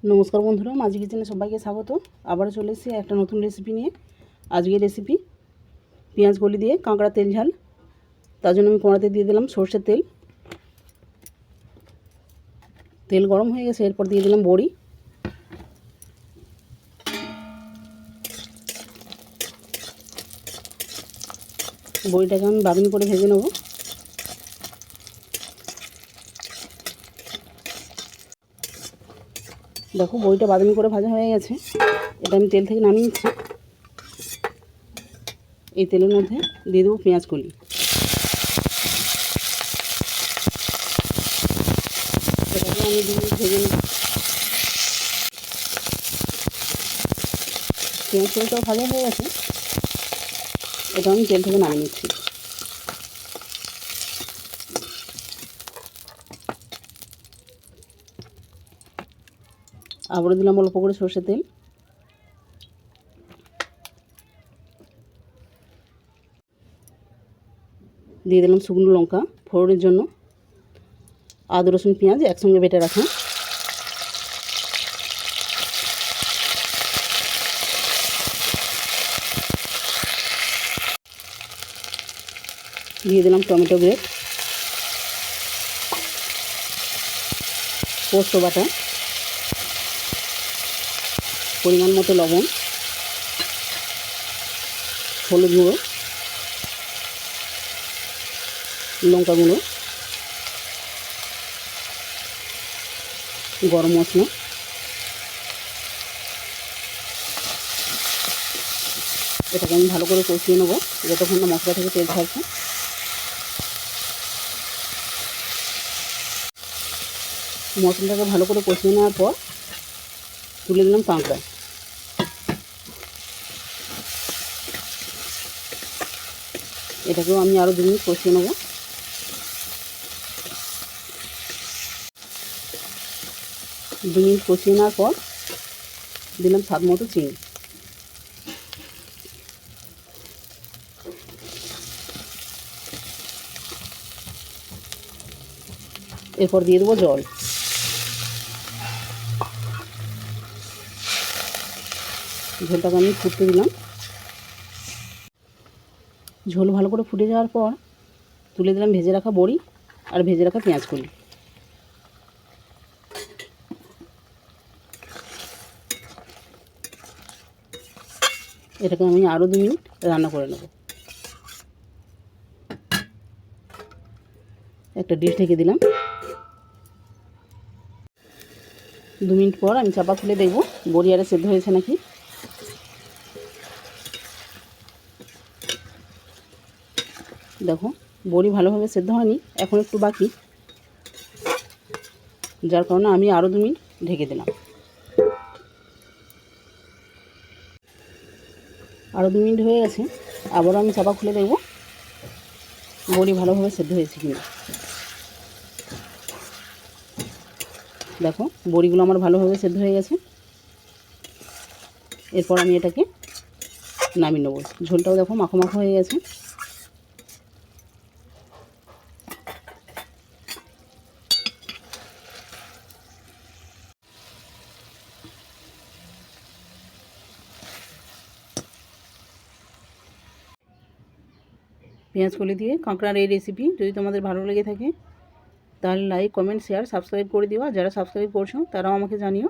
নমস্কার বন্ধুরা, মাঝি কিচেনে সবাইকে স্বাগত। আবারও চলে এসেছি একটা নতুন রেসিপি নিয়ে। আজকের রেসিপি পেঁয়াজ কলি দিয়ে কাঁকড়া তেল ঝাল। তার জন্য আমি কড়াতে দিয়ে দিলাম সরষের তেল। তেল গরম হয়ে গেছে, এরপর দিয়ে দিলাম বড়ি। বড়িটাকে আমি বাদামি করে ভেজে নেব। দেখো, বড়িটা বাদামি করে ভাজা হয়ে গেছে। এটা আমি তেল থেকে নামিয়ে নিচ্ছি। এই তেলের মধ্যে দিয়ে দেবো পেঁয়াজ কলি। এটাকে আমি 2 মিনিট ভেজে নেব। পেঁয়াজ কলিটাও ভাজা হয়ে গেছে, এটা আমি তেল থেকে নামিয়ে নিচ্ছি। আবারও দিলাম অল্প করে সরষের তেল। দিয়ে দিলাম শুকনো লঙ্কা ফোড়নের জন্য। আদা রসুন পেঁয়াজ একসঙ্গে বেটে রাখা। দিয়ে দিলাম টমেটো গ্রেট, পোস্ত বাটা, পরিমাণ মতো লবণ, হলুদ গুঁড়ো, লঙ্কা গুঁড়ো, গরম মশলা। এটাকে আমি ভালো করে কষিয়ে নেবো যতক্ষণ না মশলা থেকে তেল ছাড়ছে। মশলাটাকে ভালো করে কষিয়ে নেওয়ার পর তুলে দিলাম কাঁকড়া। এটাকেও আমি আরও 2 মিনিট কষিয়ে নেব। দু মিনিট কষিয়ে নেওয়ার পর দিলাম স্বাদ মতো চিনি। এরপর দিয়ে দেবো জল। ঝোলটাকে আমি ফুটতে দিলাম। ঝোল ভালো করে ফুটে যাওয়ার পর তুলে দিলাম ভেজে রাখা বড়ি আর ভেজে রাখা পেঁয়াজ কলি। এটাকে আমি আরও 2 মিনিট রান্না করে নেব। একটা ডিশ ঢেকে দিলাম। 2 মিনিট পর আমি চাপা খুলে দেখব বড়ি আরে সেদ্ধ হয়েছে নাকি। দেখো, বড়ি ভালোভাবে সেদ্ধ হয়নি, এখন একটু বাকি, যার কারণে আমি আরও 2 মিনিট ঢেকে দিলাম। আরও 2 মিনিট হয়ে গেছে, আবারও আমি চাপা খুলে দেখব বড়ি ভালোভাবে সেদ্ধ হয়েছে কিনা। দেখো, বড়িগুলো আমার ভালোভাবে সেদ্ধ হয়ে গেছে। এরপর আমি এটাকে নামিয়ে নেব। ঝোলটাও দেখো মাখো মাখো হয়ে গেছে। পেঁয়াজ কলি দিয়ে কাঁকড়ার এই রেসিপি যদি তোমাদের ভালো লেগে থাকে তাহলে লাইক, কমেন্ট, শেয়ার, সাবস্ক্রাইব করে দিও। আর যারা সাবস্ক্রাইব করছো তারাও আমাকে জানিও।